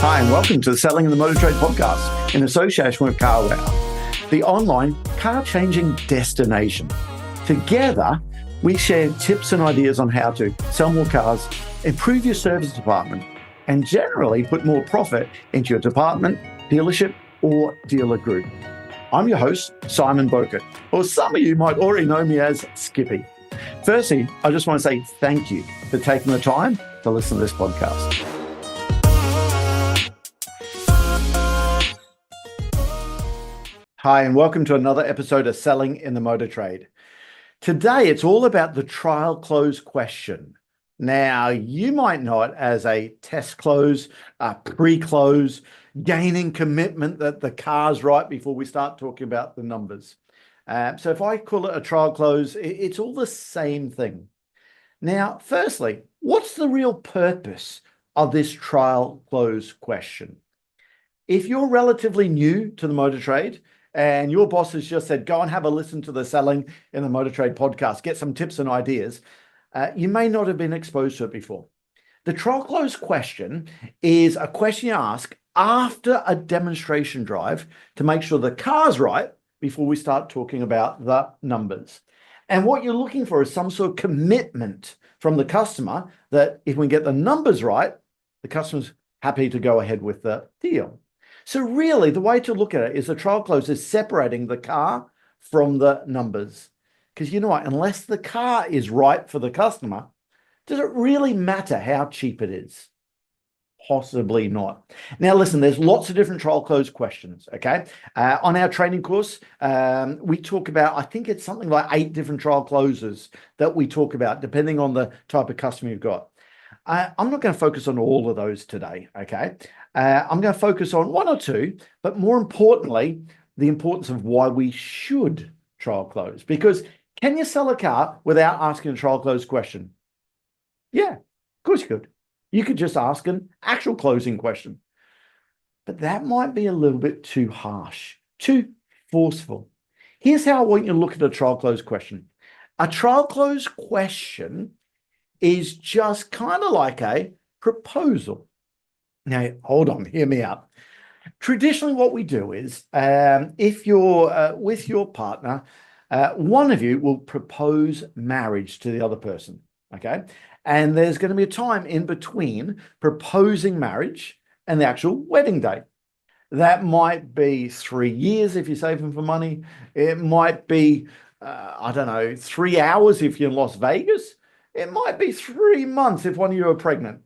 Hi, and welcome to the Selling in the Motor Trade podcast in association with CarWow, the online car-changing destination. Together, we share tips and ideas on how to sell more cars, improve your service department, and generally put more profit into your department, dealership, or dealer group. I'm your host, Simon Bowkett, or some of you might already know me as Skippy. Firstly, I just want to say thank you for taking the time to listen to this podcast. Hi, and welcome to another episode of Selling in the Motor Trade. Today, it's all about the trial close question. Now, you might know it as a test close, a pre-close, gaining commitment that the car's right before we start talking about the numbers. So if I call it a trial close, it's all the same thing. Now, firstly, what's the real purpose of this trial close question? If you're relatively new to the motor trade, and your boss has just said, go and have a listen to the Selling in the Motor Trade podcast, get some tips and ideas, you may not have been exposed to it before. The trial close question is a question you ask after a demonstration drive to make sure the car's right before we start talking about the numbers. And what you're looking for is some sort of commitment from the customer that if we get the numbers right, the customer's happy to go ahead with the deal. So really, the way to look at it is the trial close is separating the car from the numbers. Because you know what, unless the car is right for the customer, does it really matter how cheap it is? Possibly not. Now, listen, there's lots of different trial close questions, okay? On our training course, we talk about, I think it's something like 8 different trial closes that we talk about, depending on the type of customer you've got. I'm not going to focus on all of those today, okay? I'm going to focus on 1 or 2, but more importantly, the importance of why we should trial close. Because can you sell a car without asking a trial close question? Yeah, of course you could. You could just ask an actual closing question. But that might be a little bit too harsh, too forceful. Here's how I want you to look at a trial close question. A trial close question is just kind of like a proposal. Now, hold on, hear me out. Traditionally, what we do is if you're with your partner, one of you will propose marriage to the other person, okay? And there's going to be a time in between proposing marriage and the actual wedding date. That might be 3 years if you're saving for money. It might be, 3 hours if you're in Las Vegas. It might be 3 months if one of you are pregnant,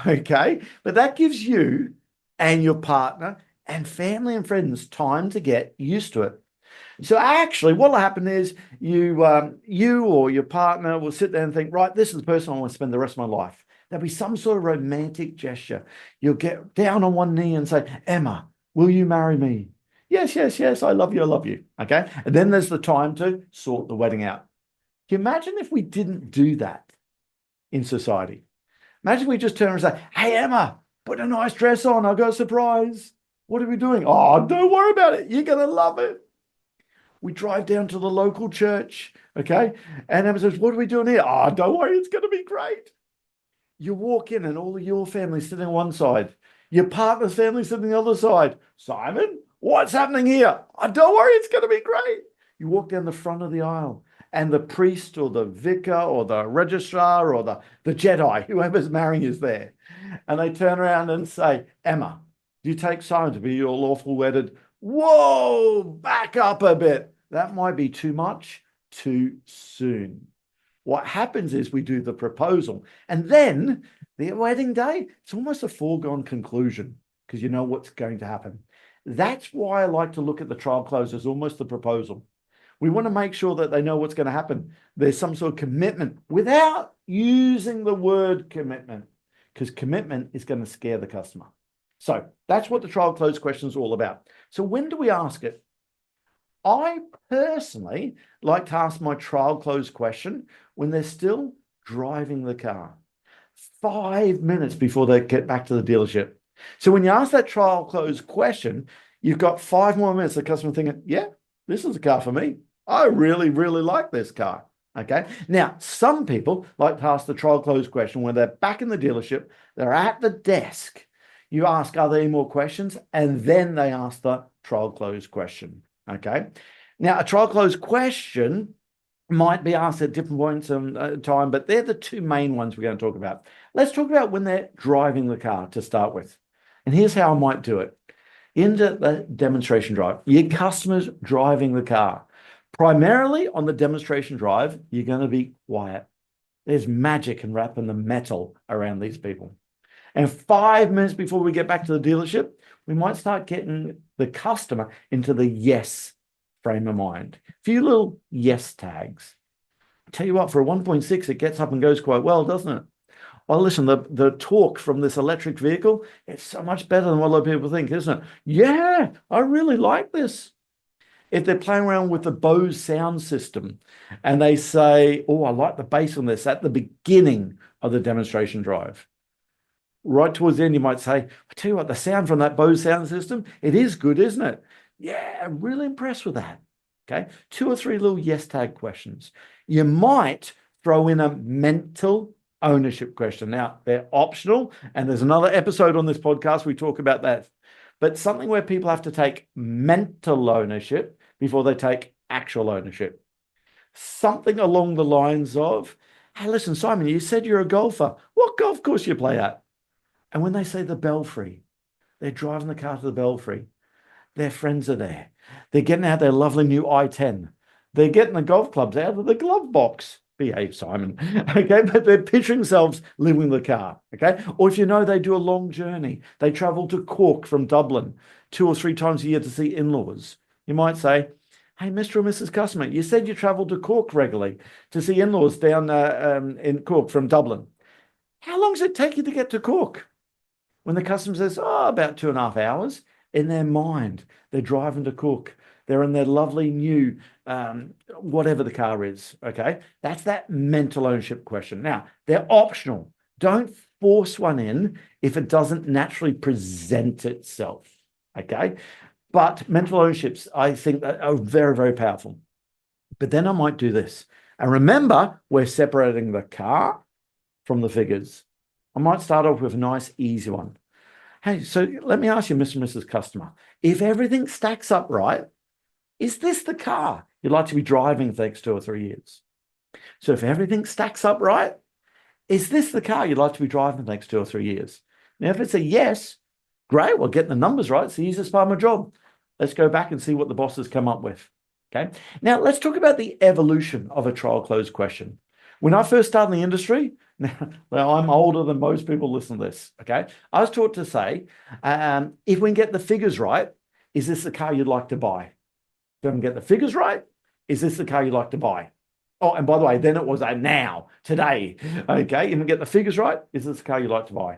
okay? But that gives you and your partner and family and friends time to get used to it. So actually, what will happen is you or your partner will sit there and think, right, this is the person I want to spend the rest of my life. There'll be some sort of romantic gesture. You'll get down on one knee and say, Emma, will you marry me? Yes, yes, yes, I love you, okay? And then there's the time to sort the wedding out. Can you imagine if we didn't do that in society? Imagine we just turn and say, hey, Emma, put a nice dress on. I've got a surprise. What are we doing? Oh, don't worry about it. You're going to love it. We drive down to the local church, okay? And Emma says, what are we doing here? Oh, don't worry. It's going to be great. You walk in and all of your family sitting on one side. Your partner's family sitting on the other side. Simon, what's happening here? Oh, don't worry. It's going to be great. You walk down the front of the aisle. And the priest or the vicar or the registrar or the Jedi, whoever's marrying is there. And they turn around and say, Emma, do you take Simon to be your lawful wedded? Whoa, back up a bit. That might be too much, too soon. What happens is we do the proposal. And then the wedding day, it's almost a foregone conclusion because you know what's going to happen. That's why I like to look at the trial close as almost the proposal. We want to make sure that they know what's going to happen. There's some sort of commitment without using the word commitment, because commitment is going to scare the customer. So that's what the trial close question is all about. So when do we ask it? I personally like to ask my trial close question when they're still driving the car, 5 minutes before they get back to the dealership. So when you ask that trial close question, you've got 5 more minutes, the customer thinking, yeah, this is a car for me. I really, really like this car. Okay. Now, some people like to ask the trial close question when they're back in the dealership, they're at the desk. You ask, are there any more questions? And then they ask the trial close question. Okay. Now, a trial close question might be asked at different points in time, but they're the two main ones we're going to talk about. Let's talk about when they're driving the car to start with. And here's how I might do it. Into the demonstration drive, your customer's driving the car. Primarily on the demonstration drive, you're going to be quiet. There's magic in wrapping the metal around these people. And 5 minutes before we get back to the dealership, we might start getting the customer into the yes frame of mind. A few little yes tags. I tell you what, for a 1.6, it gets up and goes quite well, doesn't it? Well, listen, the torque from this electric vehicle, it's so much better than what a lot of people think, isn't it? Yeah, I really like this. If they're playing around with the Bose sound system and they say, oh, I like the bass on this at the beginning of the demonstration drive. Right towards the end, you might say, I tell you what, the sound from that Bose sound system, it is good, isn't it? Yeah, I'm really impressed with that. Okay, 2 or 3 little yes tag questions. You might throw in a mental ownership question. Now, they're optional, and there's another episode on this podcast we talk about that. But something where people have to take mental ownership before they take actual ownership. Something along the lines of, hey, listen, Simon, you said you're a golfer. What golf course you play at? And when they say the Belfry, they're driving the car to the Belfry. Their friends are there. They're getting out their lovely new i10. They're getting the golf clubs out of the glove box. Behave, Simon. Okay, but they're picturing themselves living the car. Okay, or if you know they do a long journey, they travel to Cork from Dublin 2 or 3 times a year to see in-laws. You might say, hey, Mr. or Mrs. Customer, you said you travel to Cork regularly to see in-laws down in Cork from Dublin. How long does it take you to get to Cork? When the customer says, oh, about 2.5 hours, in their mind, they're driving to Cork. They're in their lovely new, whatever the car is, okay? That's that mental ownership question. Now, they're optional. Don't force one in if it doesn't naturally present itself, okay? But mental ownerships, I think, are very, very powerful. But then I might do this. And remember, we're separating the car from the figures. I might start off with a nice, easy one. Hey, so let me ask you, Mr. and Mrs. Customer, if everything stacks up right, is this the car you'd like to be driving for the next 2 or 3 years? So if everything stacks up right, is this the car you'd like to be driving for the next 2 or 3 years? Now, if it's a yes, great, well, getting the numbers right, it's the easiest part of my job. Let's go back and see what the boss has come up with. Okay. Now, let's talk about the evolution of a trial close question. When I first started in the industry, now I'm older than most people listen to this, okay? I was taught to say, if we can get the figures right, is this the car you'd like to buy? If we can get the figures right, is this the car you'd like to buy? Oh, and by the way, then it was a now, today, okay? If we get the figures right, is this the car you'd like to buy?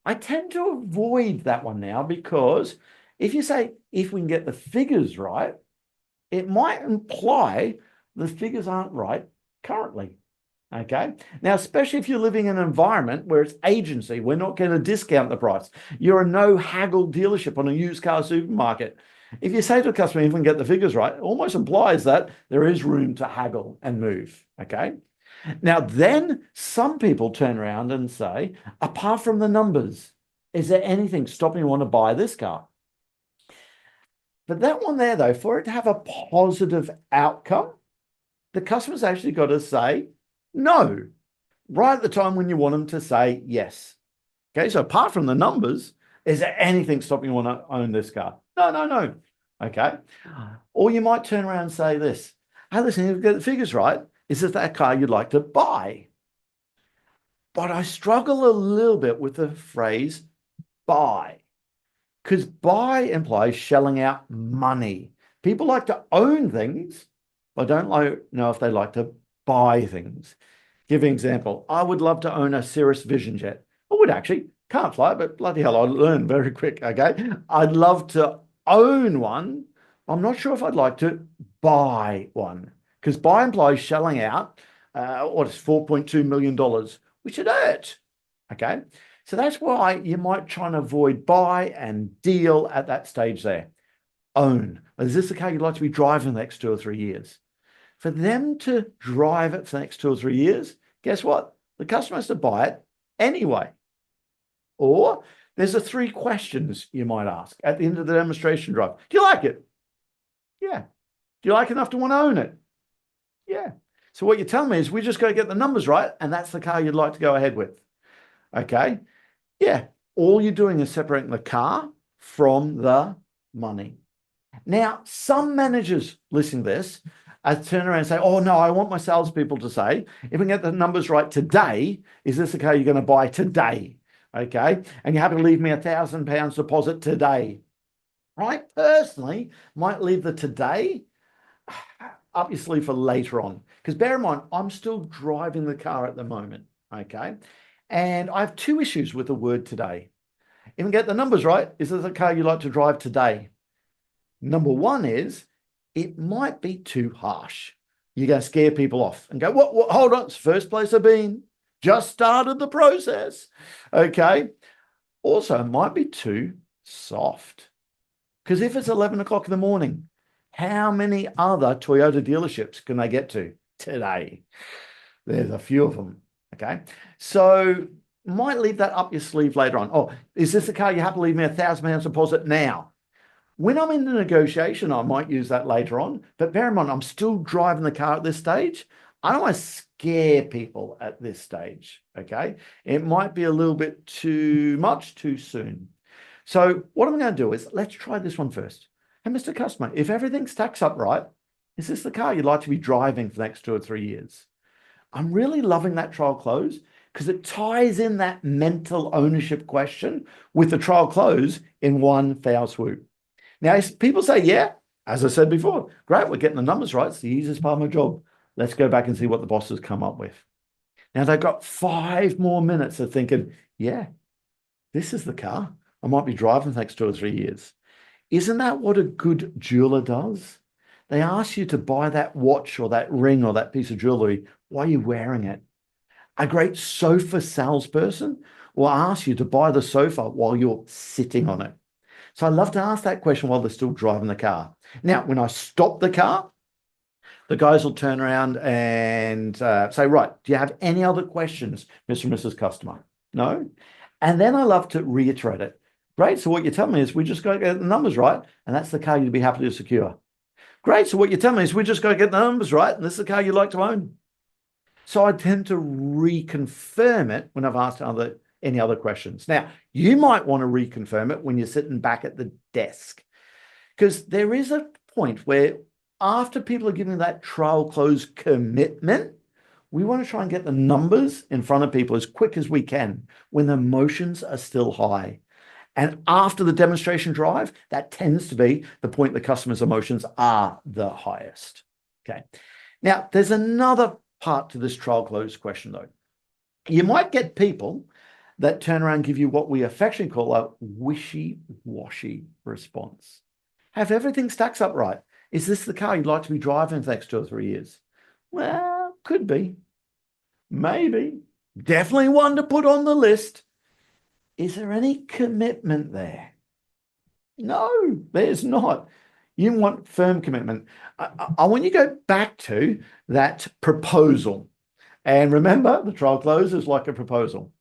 I tend to avoid that one now because if you say, if we can get the figures right, it might imply the figures aren't right currently. Okay. Now, especially if you're living in an environment where it's agency, we're not going to discount the price. You're a no haggle dealership on a used car supermarket. If you say to a customer, if we can get the figures right, it almost implies that there is room to haggle and move. Okay. Now, then some people turn around and say, apart from the numbers, is there anything stopping you want to buy this car? But that one there, though, for it to have a positive outcome, the customer's actually got to say, no, right at the time when you want them to say yes. Okay, so apart from the numbers, is there anything stopping you want to own this car? No. Okay. Or you might turn around and say this. Hey, listen, if you get the figures right, is this that car you'd like to buy? But I struggle a little bit with the phrase buy, because buy implies shelling out money. People like to own things, but don't know if they like to buy things. Give an example. I would love to own a Cirrus Vision Jet. I would actually. Can't fly it, but bloody hell, I'd learn very quick, okay? I'd love to own one. I'm not sure if I'd like to buy one, because buy implies shelling out, what is $4.2 million, which it hurt, okay? So that's why you might try and avoid buy and deal at that stage there. Own. Is this the car you'd like to be driving the next 2 or 3 years? For them to drive it for the next 2 or 3 years, guess what? The customer has to buy it anyway. Or There's the three questions you might ask at the end of the demonstration drive. Do you like it? Yeah. Do you like enough to want to own it? Yeah. So what you're telling me is we just got to get the numbers right, and that's the car you'd like to go ahead with. Okay. Yeah. All you're doing is separating the car from the money. Now, some managers listening to this turn around and say, oh, no, I want my salespeople to say, if we can get the numbers right today, is this the car you're going to buy today? Okay. And you're happy to leave me £1,000 deposit today. I personally might leave the today up your sleeve for later on. Because bear in mind, I'm still driving the car at the moment. Okay. And I have two issues with the word today. If we get the numbers right, is this a car you like to drive today? Number one is it might be too harsh. You're going to scare people off and go, what, hold on, it's the first place I've been. Just started the process. Okay. Also, it might be too soft. Because if it's 11 o'clock in the morning, how many other Toyota dealerships can they get to today? There's a few of them. Okay. So might leave that up your sleeve later on. Oh, is this the car you have to leave me £1,000 deposit now? When I'm in the negotiation, I might use that later on. But bear in mind, I'm still driving the car at this stage. I don't want to scare people at this stage. Okay. It might be a little bit too much too soon. So what I'm going to do is let's try this one first. Hey, Mr. Customer, if everything stacks up right, is this the car you'd like to be driving for the next 2 or 3 years? I'm really loving that trial close because it ties in that mental ownership question with the trial close in one foul swoop. Now, people say, yeah, as I said before, great, we're getting the numbers right. It's the easiest part of my job. Let's go back and see what the boss has come up with. Now, they've got 5 more minutes of thinking, yeah, this is the car I might be driving for the next 2 or 3 years. Isn't that what a good jeweler does? They ask you to buy that watch or that ring or that piece of jewelry while you're wearing it. A great sofa salesperson will ask you to buy the sofa while you're sitting on it. So I love to ask that question while they're still driving the car. Now, when I stop the car, the guys will turn around and say, right, do you have any other questions, Mr. and Mrs. Customer? No? And then I love to reiterate it. Great. So what you're telling me is we just got to get the numbers right, and that's the car you'd be happy to secure. Great. So what you're telling me is we just got to get the numbers right, and this is the car you'd like to own. So I tend to reconfirm it when I've asked any other questions. Now, you might want to reconfirm it when you're sitting back at the desk, because there is a point where after people are giving that trial close commitment, we want to try and get the numbers in front of people as quick as we can when the emotions are still high. And after the demonstration drive, that tends to be the point the customer's emotions are the highest. Okay. Now, there's another part to this trial close question, though. You might get people that turn around and give you what we affectionately call a wishy-washy response. Have everything stacks up right? Is this the car you'd like to be driving for the next 2 or 3 years? Well, could be. Maybe. Definitely one to put on the list. Is there any commitment there? No, there's not. You want firm commitment. I want you to go back to that proposal. And remember, the trial close is like a proposal.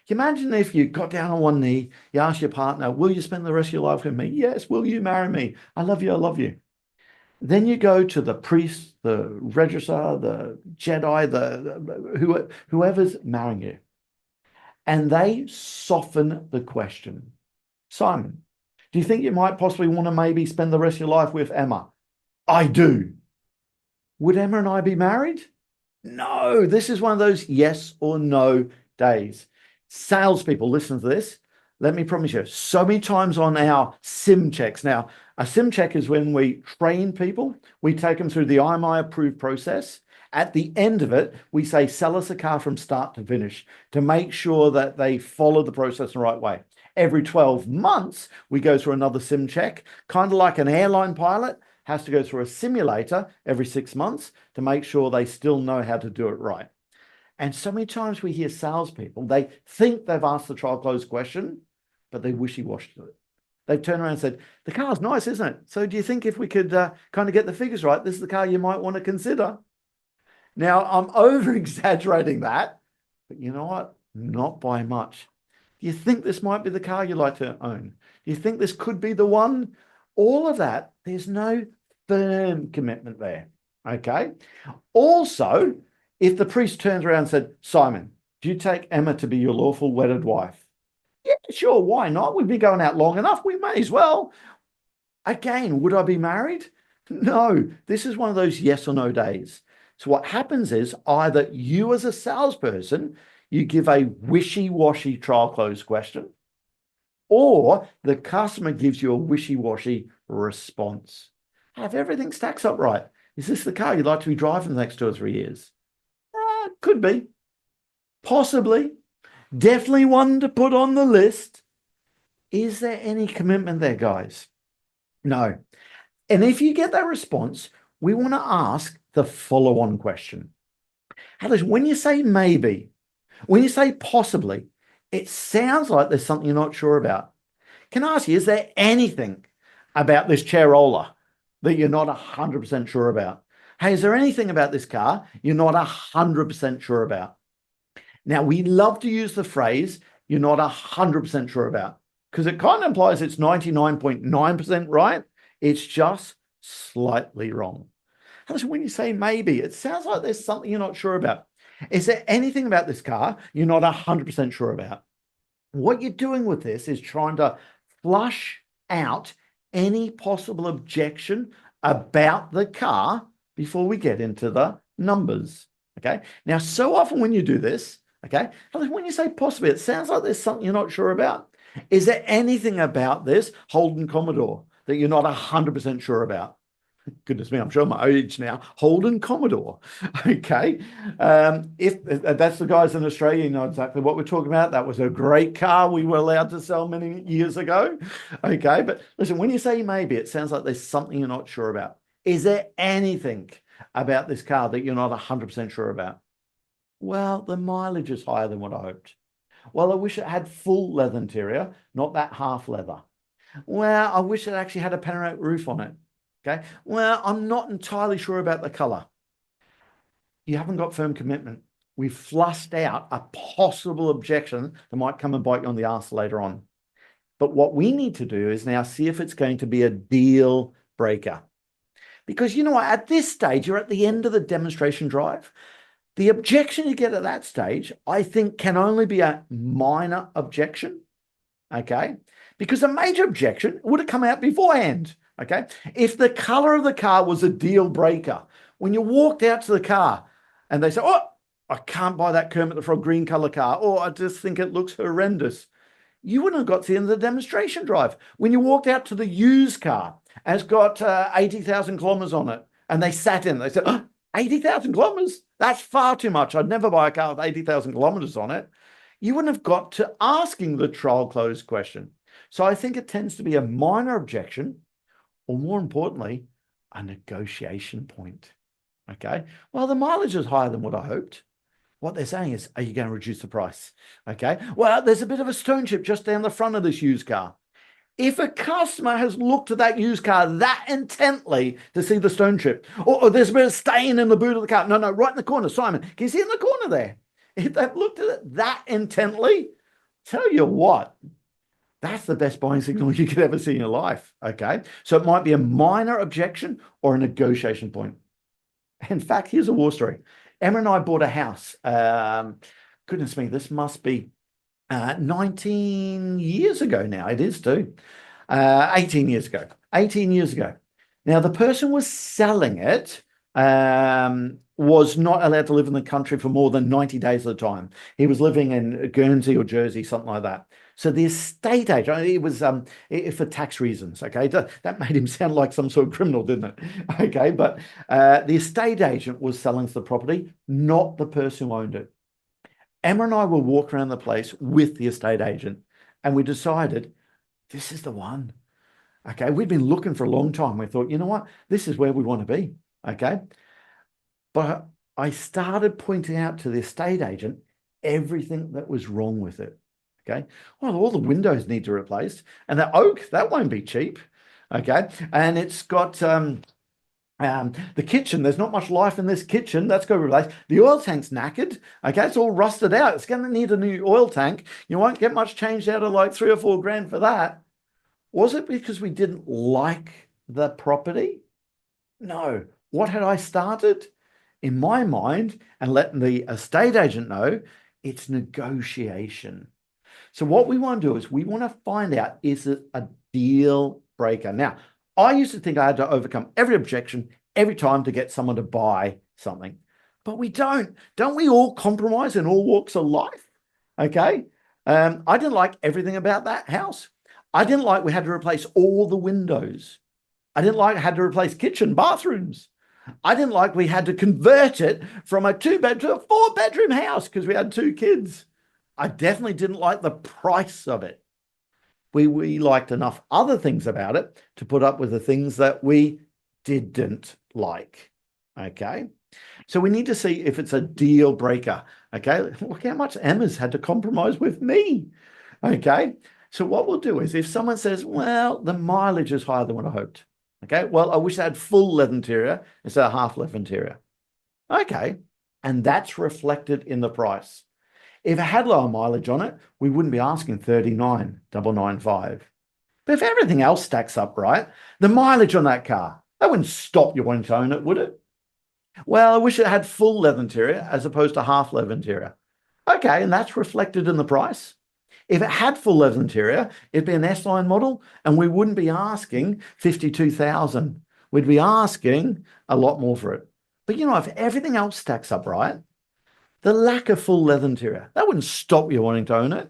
Imagine if you got down on one knee, you asked your partner, will you spend the rest of your life with me? Yes. Will you marry me? I love you. I love you. Then you go to the priest, the registrar, the Jedi, whoever's marrying you. And they soften the question. Simon, do you think you might possibly want to maybe spend the rest of your life with Emma? I do. Would Emma and I be married? No. This is one of those yes or no days. Salespeople, listen to this. Let me promise you, so many times on our sim checks. Now, a sim check is when we train people. We take them through the IMI approved process. At the end of it, we say, sell us a car from start to finish to make sure that they follow the process in the right way. Every 12 months, we go through another sim check, kind of like an airline pilot has to go through a simulator every 6 months to make sure they still know how to do it right. And so many times we hear salespeople, they think they've asked the trial close question, but they wishy-washy to it. They've turned around and said, the car's nice, isn't it? So do you think if we could kind of get the figures right, this is the car you might want to consider? Now, I'm over-exaggerating that, but you know what? Not by much. Do you think this might be the car you like to own? Do you think this could be the one? All of that, there's no firm commitment there. Okay. Also, if the priest turns around and said, Simon, do you take Emma to be your lawful wedded wife? Yeah, sure. Why not? We've been going out long enough. We may as well. Again, would I be married? No. This is one of those yes or no days. So what happens is either you as a salesperson, you give a wishy-washy trial close question, or the customer gives you a wishy-washy response. Have everything stacks up right. Is this the car you'd like to be driving the next 2 or 3 years? Could be. Possibly. Definitely one to put on the list. Is there any commitment there, guys? No. And if you get that response, we want to ask the follow-on question. Alice, when you say maybe, when you say possibly, it sounds like there's something you're not sure about. Can I ask you, is there anything about this Chairola that you're not 100% sure about? Hey, is there anything about this car you're not 100% sure about? Now, we love to use the phrase you're not 100% sure about because it kind of implies it's 99.9% right. It's just slightly wrong. So when you say maybe, it sounds like there's something you're not sure about. Is there anything about this car you're not 100% sure about? What you're doing with this is trying to flush out any possible objection about the car before we get into the numbers. Okay. Now, so often when you do this, okay, when you say possibly, it sounds like there's something you're not sure about. Is there anything about this Holden Commodore that you're not 100% sure about? Goodness me, I'm showing my age now. Holden Commodore. Okay. If that's the guys in Australia, you know exactly what we're talking about. That was a great car we were allowed to sell many years ago. Okay. But listen, when you say maybe, it sounds like there's something you're not sure about. Is there anything about this car that you're not 100% sure about? Well, the mileage is higher than what I hoped. Well, I wish it had full leather interior, not that half leather. Well, I wish it actually had a panoramic roof on it. Okay. Well, I'm not entirely sure about the color. You haven't got firm commitment. We've flushed out a possible objection that might come and bite you on the ass later on. But what we need to do is now see if it's going to be a deal breaker. Because you know what? At this stage, you're at the end of the demonstration drive. The objection you get at that stage, I think, can only be a minor objection. Okay. Because a major objection would have come out beforehand. Okay. If the color of the car was a deal breaker, when you walked out to the car and they say, oh, I can't buy that Kermit the Frog green color car, or I just think it looks horrendous, you wouldn't have got to the end of the demonstration drive. When you walked out to the used car and it's got 80,000 kilometers on it and they sat in, they said, oh, 80,000 kilometers? That's far too much. I'd never buy a car with 80,000 kilometers on it. You wouldn't have got to asking the trial close question. So I think it tends to be a minor objection, or more importantly, a negotiation point. Okay. Well, the mileage is higher than what I hoped. What they're saying is, are you going to reduce the price? Okay. Well, there's a bit of a stone chip just down the front of this used car. If a customer has looked at that used car that intently to see the stone chip, or there's a bit of stain in the boot of the car. No, right in the corner. Simon, can you see in the corner there? If they've looked at it that intently, tell you what, that's the best buying signal you could ever see in your life. Okay. So it might be a minor objection or a negotiation point. In fact, here's a war story. Emma and I bought a house. Goodness me, this must be 19 years ago now. It is too. 18 years ago. 18 years ago. Now, the person was selling it was not allowed to live in the country for more than 90 days at a time. He was living in Guernsey or Jersey, something like that. So the estate agent, it was for tax reasons, okay? That made him sound like some sort of criminal, didn't it? Okay, but the estate agent was selling the property, not the person who owned it. Emma and I will walk around the place with the estate agent, and we decided this is the one. Okay, we'd been looking for a long time. We thought, you know what? This is where we want to be. Okay, but I started pointing out to the estate agent everything that was wrong with it. Okay, well, all the windows need to be replaced, and the oak, that won't be cheap. Okay, and it's got The kitchen, there's not much life in this kitchen. That's got to be replaced. The oil tank's knackered. Okay, it's all rusted out. It's going to need a new oil tank. You won't get much changed out of like 3 or 4 grand for that. Was it because we didn't like the property? No. What had I started? In my mind, and letting the estate agent know, it's negotiation. So what we want to do is we want to find out, is it a deal breaker? Now, I used to think I had to overcome every objection every time to get someone to buy something, but we don't. Don't we all compromise in all walks of life? Okay. I didn't like everything about that house. I didn't like we had to replace all the windows. I didn't like I had to replace kitchen, bathrooms. I didn't like we had to convert it from a 2-bed to a 4-bedroom house because we had 2 kids. I definitely didn't like the price of it. We liked enough other things about it to put up with the things that we didn't like. Okay. So we need to see if it's a deal breaker. Okay. Look how much Emma's had to compromise with me. Okay. So what we'll do is if someone says, well, the mileage is higher than what I hoped. Okay. Well, I wish I had full leather interior instead of half leather interior. Okay. And that's reflected in the price. If it had lower mileage on it, we wouldn't be asking 39,995. But if everything else stacks up right, the mileage on that car, that wouldn't stop you wanting to own it, would it? Well, I wish it had full leather interior as opposed to half leather interior. Okay, and that's reflected in the price. If it had full leather interior, it'd be an S-line model, and we wouldn't be asking 52,000. We'd be asking a lot more for it. But if everything else stacks up right, the lack of full leather interior, that wouldn't stop you wanting to own it.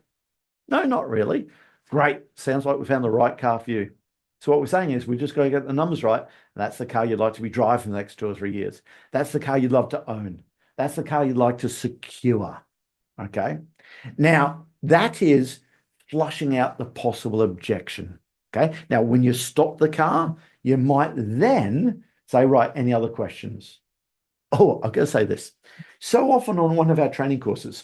No, not really. Great. Sounds like we found the right car for you. So what we're saying is we just got to get the numbers right. And that's the car you'd like to be driving for the next 2 or 3 years. That's the car you'd love to own. That's the car you'd like to secure. Okay. Now, that is flushing out the possible objection. Okay. Now, when you stop the car, you might then say, right, any other questions? Oh, I've got to say this. So often on one of our training courses,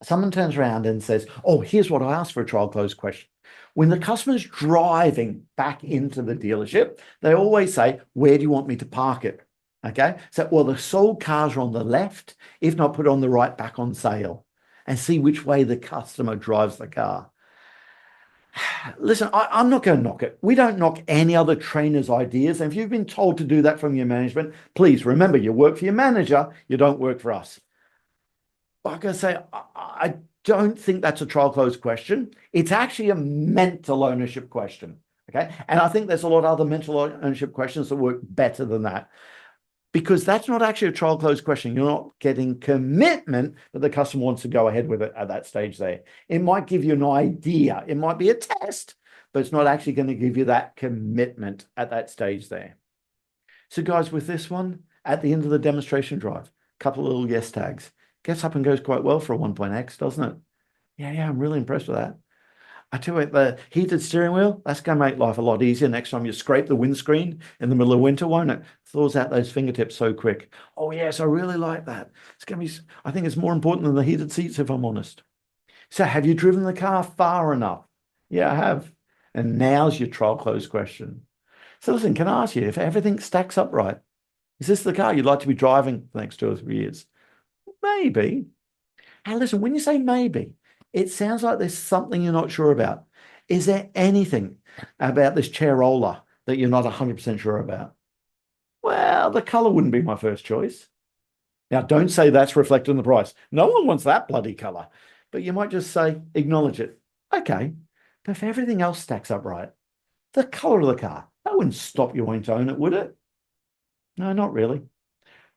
someone turns around and says, oh, here's what I asked for a trial close question. When the customer's driving back into the dealership, they always say, where do you want me to park it? Okay. So, well, the sold cars are on the left. If not, put it on the right back on sale and see which way the customer drives the car. Listen, I'm not going to knock it. We don't knock any other trainer's ideas. And if you've been told to do that from your management, please remember you work for your manager. You don't work for us. Like I say, I don't think that's a trial close question. It's actually a mental ownership question. Okay. And I think there's a lot of other mental ownership questions that work better than that. Because that's not actually a trial close question. You're not getting commitment that the customer wants to go ahead with it at that stage there. It might give you an idea. It might be a test, but it's not actually going to give you that commitment at that stage there. So guys, with this one, at the end of the demonstration drive, a couple of little yes tags. Gets up and goes quite well for a 1.X, doesn't it? Yeah, I'm really impressed with that. I tell you what, the heated steering wheel, that's going to make life a lot easier next time you scrape the windscreen in the middle of winter, won't it? Thaws out those fingertips so quick. Oh, yes, I really like that. It's going to be, I think it's more important than the heated seats, if I'm honest. So have you driven the car far enough? Yeah, I have. And now's your trial close question. So listen, can I ask you, if everything stacks up right, is this the car you'd like to be driving for the next 2 or 3 years? Maybe. And listen, when you say maybe, it sounds like there's something you're not sure about. Is there anything about this Chairola that you're not 100% sure about? Well, the color wouldn't be my first choice. Now, don't say that's reflected in the price. No one wants that bloody color. But you might just say, acknowledge it. Okay, but if everything else stacks up right, the color of the car, that wouldn't stop you wanting to own it, would it? No, not really.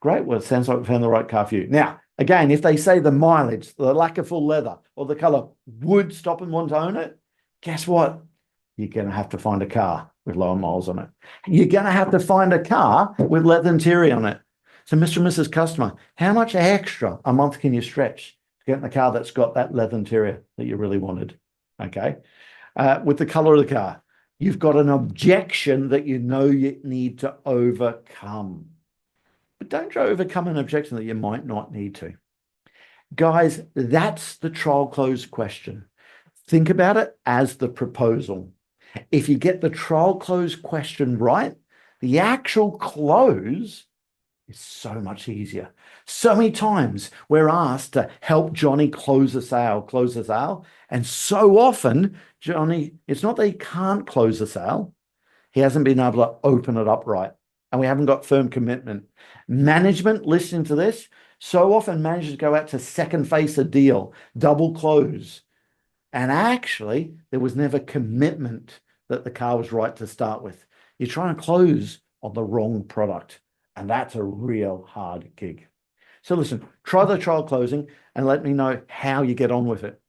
Great. Well, it sounds like we found the right car for you. Now, again, if they say the mileage, the lack of full leather, or the color would stop and want to own it, guess what? You're going to have to find a car with lower miles on it. You're going to have to find a car with leather interior on it. So, Mr. and Mrs. Customer, how much extra a month can you stretch to get in the car that's got that leather interior that you really wanted? Okay. With the color of the car, you've got an objection that you know you need to overcome. But don't overcome an objection that you might not need to. Guys, that's the trial close question. Think about it as the proposal. If you get the trial close question right, The actual close is so much easier. So many times we're asked to help Johnny close a sale. And so often, Johnny, it's not that he can't close a sale. He hasn't been able to open it up right. And we haven't got firm commitment. Management, listening to this, so often managers go out to second face a deal, double close. And actually, there was never commitment that the car was right to start with. You're trying to close on the wrong product. And that's a real hard gig. So listen, try the trial closing and let me know how you get on with it.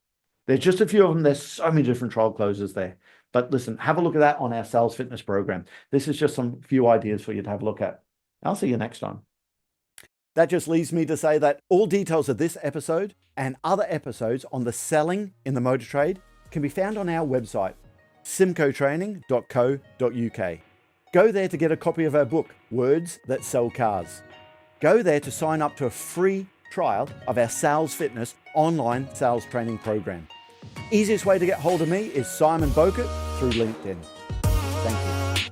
There's just a few of them. There's so many different trial closes there. But listen, have a look at that on our sales fitness program. This is just some few ideas for you to have a look at. I'll see you next time. That just leaves me to say that all details of this episode and other episodes on the selling in the motor trade can be found on our website, simcotraining.co.uk. Go there to get a copy of our book, Words That Sell Cars. Go there to sign up to a free trial of our Sales Fitness online sales training program. Easiest way to get hold of me is Simon Bowkett through LinkedIn. Thank you.